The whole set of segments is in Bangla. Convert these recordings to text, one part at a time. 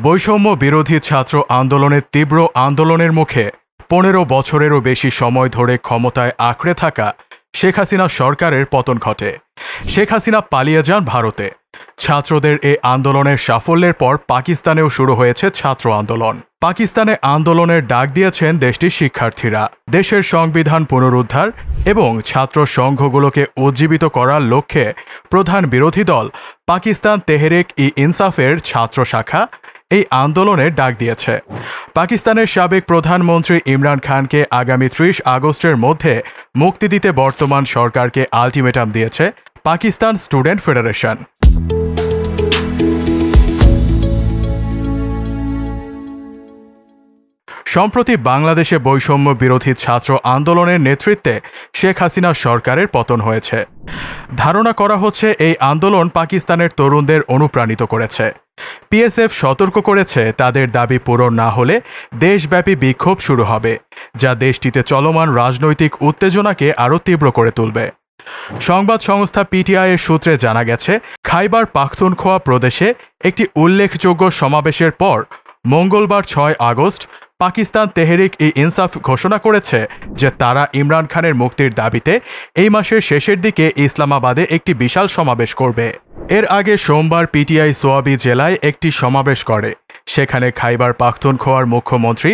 বৈষম্য বিরোধী ছাত্র আন্দোলনের তীব্র আন্দোলনের মুখে ১৫ বছরেরও বেশি সময় ধরে ক্ষমতায় আঁকড়ে থাকা শেখ হাসিনা সরকারের পতন ঘটে। শেখ হাসিনা পালিয়ে যান ভারতে। ছাত্রদের এই আন্দোলনের সাফল্যের পর পাকিস্তানেও শুরু হয়েছে ছাত্র আন্দোলন। পাকিস্তানে আন্দোলনের ডাক দিয়েছেন দেশটির শিক্ষার্থীরা। দেশের সংবিধান পুনরুদ্ধার এবং ছাত্র সংঘগুলোকে উজ্জীবিত করার লক্ষ্যে প্রধান বিরোধী দল পাকিস্তান তেহরিক-ই-ইনসাফের ছাত্র শাখা এই আন্দোলনের ডাক দিয়েছে। পাকিস্তানের সাবেক প্রধানমন্ত্রী ইমরান খানকে আগামী ৩০ আগস্টের মধ্যে মুক্তি দিতে বর্তমান সরকারকে আলটিমেটাম দিয়েছে পাকিস্তান স্টুডেন্ট ফেডারেশন। সম্প্রতি বাংলাদেশে বৈষম্য বিরোধী ছাত্র আন্দোলনের নেতৃত্বে শেখ হাসিনা সরকারের পতন হয়েছে। ধারণা করা হচ্ছে এই আন্দোলন পাকিস্তানের তরুণদের অনুপ্রাণিত করেছে। পিএসএফ সতর্ক করেছে তাদের দাবি পূরণ না হলে দেশব্যাপী বিক্ষোভ শুরু হবে, যা দেশটিতে চলমান রাজনৈতিক উত্তেজনাকে আরও তীব্র করে তুলবে। সংবাদ সংস্থা পিটিআইয়ের সূত্রে জানা গেছে, খাইবার পাখতুনখোয়া প্রদেশে একটি উল্লেখযোগ্য সমাবেশের পর মঙ্গলবার ৬ আগস্ট পাকিস্তান তেহরিক-ই-ইনসাফ ঘোষণা করেছে যে তারা ইমরান খানের মুক্তির দাবিতে এই মাসের শেষের দিকে ইসলামাবাদে একটি বিশাল সমাবেশ করবে। এর আগে সোমবার পিটিআই সোয়াবি জেলায় একটি সমাবেশ করে। সেখানে খাইবার পাখতুনখোয়ার মুখ্যমন্ত্রী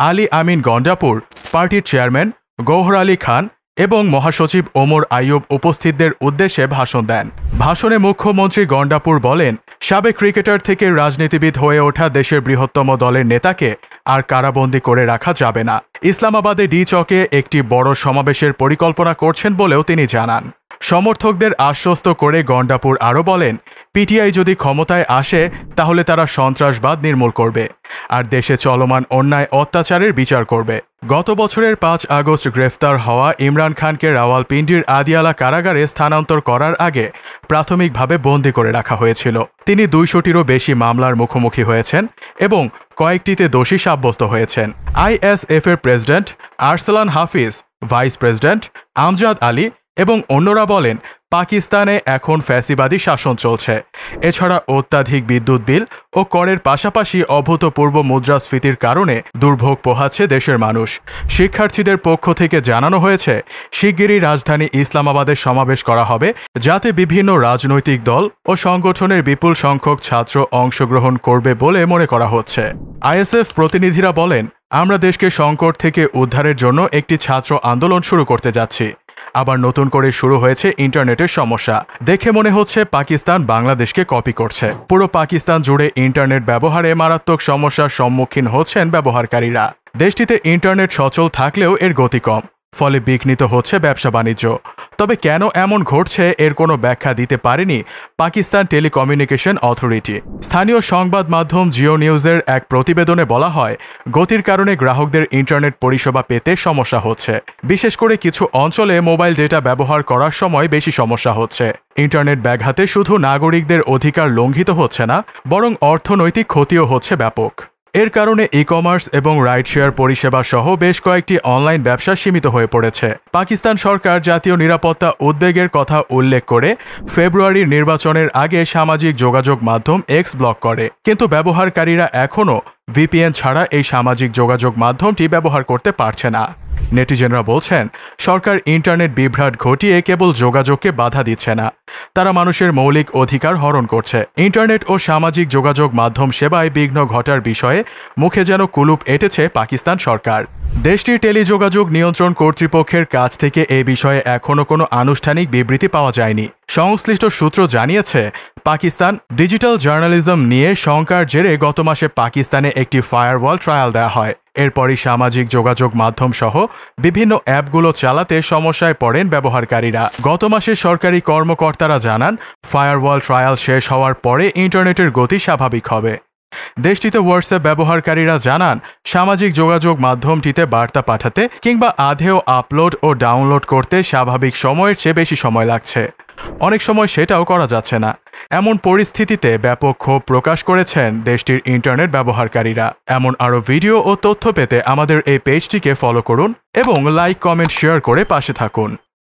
আলী আমিন গন্ডাপুর, পার্টির চেয়ারম্যান গৌহর আলী খান এবং মহাসচিব ওমর আইয়ুব উপস্থিতদের উদ্দেশ্যে ভাষণ দেন। ভাষণে মুখ্যমন্ত্রী গন্ডাপুর বলেন, সাবেক ক্রিকেটার থেকে রাজনীতিবিদ হয়ে ওঠা দেশের বৃহত্তম দলের নেতাকে আর কারাবন্দী করে রাখা যাবে না। ইসলামাবাদে ডি চকে একটি বড় সমাবেশের পরিকল্পনা করছেন বলেও তিনি জানান। সমর্থকদের আশ্বস্ত করে গন্ডাপুর আরও বলেন, পিটিআই যদি ক্ষমতায় আসে তাহলে তারা সন্ত্রাসবাদ নির্মূল করবে আর দেশে চলমান অন্যায় অত্যাচারের বিচার করবে। গত বছরের ৫ আগস্ট গ্রেফতার হওয়া ইমরান খানকে রাওয়ালপিন্ডির আদিয়ালা কারাগারে স্থানান্তর করার আগে প্রাথমিকভাবে বন্দী করে রাখা হয়েছিল। তিনি ২০০টিরও বেশি মামলার মুখোমুখি হয়েছেন এবং কয়েকটিতে দোষী সাব্যস্ত হয়েছেন। আইএসএফের প্রেসিডেন্ট আরসালান হাফিজ, ভাইস প্রেসিডেন্ট আমজাদ আলী এবং অন্যরা বলেন, পাকিস্তানে এখন ফ্যাসিবাদী শাসন চলছে। এছাড়া অত্যাধিক বিদ্যুৎ বিল ও করের পাশাপাশি অভূতপূর্ব মুদ্রাস্ফীতির কারণে দুর্ভোগ পোহাচ্ছে দেশের মানুষ। শিক্ষার্থীদের পক্ষ থেকে জানানো হয়েছে, শিগগিরই রাজধানী ইসলামাবাদে সমাবেশ করা হবে, যাতে বিভিন্ন রাজনৈতিক দল ও সংগঠনের বিপুল সংখ্যক ছাত্র অংশগ্রহণ করবে বলে মনে করা হচ্ছে। আইএসএফ প্রতিনিধিরা বলেন, আমরা দেশকে সংকট থেকে উদ্ধারের জন্য একটি ছাত্র আন্দোলন শুরু করতে যাচ্ছি। আবার নতুন করে শুরু হয়েছে ইন্টারনেটের সমস্যা। দেখে মনে হচ্ছে পাকিস্তান বাংলাদেশকে কপি করছে। পুরো পাকিস্তান জুড়ে ইন্টারনেট ব্যবহারে মারাত্মক সমস্যার সম্মুখীন হচ্ছেন ব্যবহারকারীরা। দেশটিতে ইন্টারনেট সচল থাকলেও এর গতি কম, ফলে বিঘ্নিত হচ্ছে ব্যবসা বাণিজ্য। তবে কেন এমন ঘটছে এর কোনো ব্যাখ্যা দিতে পারেনি পাকিস্তান টেলিকমিউনিকেশন অথরিটি। স্থানীয় সংবাদ মাধ্যম জিও নিউজের এক প্রতিবেদনে বলা হয়, গতির কারণে গ্রাহকদের ইন্টারনেট পরিষেবা পেতে সমস্যা হচ্ছে। বিশেষ করে কিছু অঞ্চলে মোবাইল ডেটা ব্যবহার করার সময় বেশি সমস্যা হচ্ছে। ইন্টারনেট ব্যাঘাতে শুধু নাগরিকদের অধিকার লঙ্ঘিত হচ্ছে না, বরং অর্থনৈতিক ক্ষতিও হচ্ছে ব্যাপক। এর কারণে ই-কমার্স এবং রাইড শেয়ার পরিষেবা সহ বেশ কয়েকটি অনলাইন ব্যবসা সীমিত হয়ে পড়েছে। পাকিস্তান সরকার জাতীয় নিরাপত্তা উদ্বেগের কথা উল্লেখ করে ফেব্রুয়ারির নির্বাচনের আগে সামাজিক যোগাযোগ মাধ্যম এক্স ব্লক করে, কিন্তু ব্যবহারকারীরা এখনও ভিপিএন ছাড়া এই সামাজিক যোগাযোগ মাধ্যমটি ব্যবহার করতে পারছে না। নেটিজেনরা বলছেন, সরকার ইন্টারনেট বিভ্রাট ঘটিয়ে কেবল যোগাযোগকে বাধা দিচ্ছে না, তারা মানুষের মৌলিক অধিকার হরণ করছে। ইন্টারনেট ও সামাজিক যোগাযোগ মাধ্যম সেবায় বিঘ্ন ঘটার বিষয়ে মুখে যেন কুলুপ এঁটেছে পাকিস্তান সরকার। দেশটির টেলিযোগাযোগ নিয়ন্ত্রণ কর্তৃপক্ষের কাছ থেকে এই বিষয়ে এখনও কোনো আনুষ্ঠানিক বিবৃতি পাওয়া যায়নি। সংশ্লিষ্ট সূত্র জানিয়েছে, পাকিস্তান ডিজিটাল জার্নালিজম নিয়ে শঙ্কার জেরে গত মাসে পাকিস্তানে একটি ফায়ারওয়াল ট্রায়াল দেওয়া হয়। এরপরই সামাজিক যোগাযোগ মাধ্যম সহ বিভিন্ন অ্যাপগুলো চালাতে সমস্যায় পড়েন ব্যবহারকারীরা। গত মাসে সরকারি কর্মকর্তারা জানান, ফায়ারওয়াল ট্রায়াল শেষ হওয়ার পরে ইন্টারনেটের গতি স্বাভাবিক হবে। দেশটিতে হোয়াটসঅ্যাপ ব্যবহারকারীরা জানান, সামাজিক যোগাযোগ মাধ্যমটিতে বার্তা পাঠাতে কিংবা আধেও আপলোড ও ডাউনলোড করতে স্বাভাবিক সময়ের চেয়ে বেশি সময় লাগছে। অনেক সময় সেটাও করা যাচ্ছে না। এমন পরিস্থিতিতে ব্যাপক ক্ষোভ প্রকাশ করেছেন দেশটির ইন্টারনেট ব্যবহারকারীরা। এমন আরও ভিডিও ও তথ্য পেতে আমাদের এই পেজটিকে ফলো করুন এবং লাইক, কমেন্ট, শেয়ার করে পাশে থাকুন।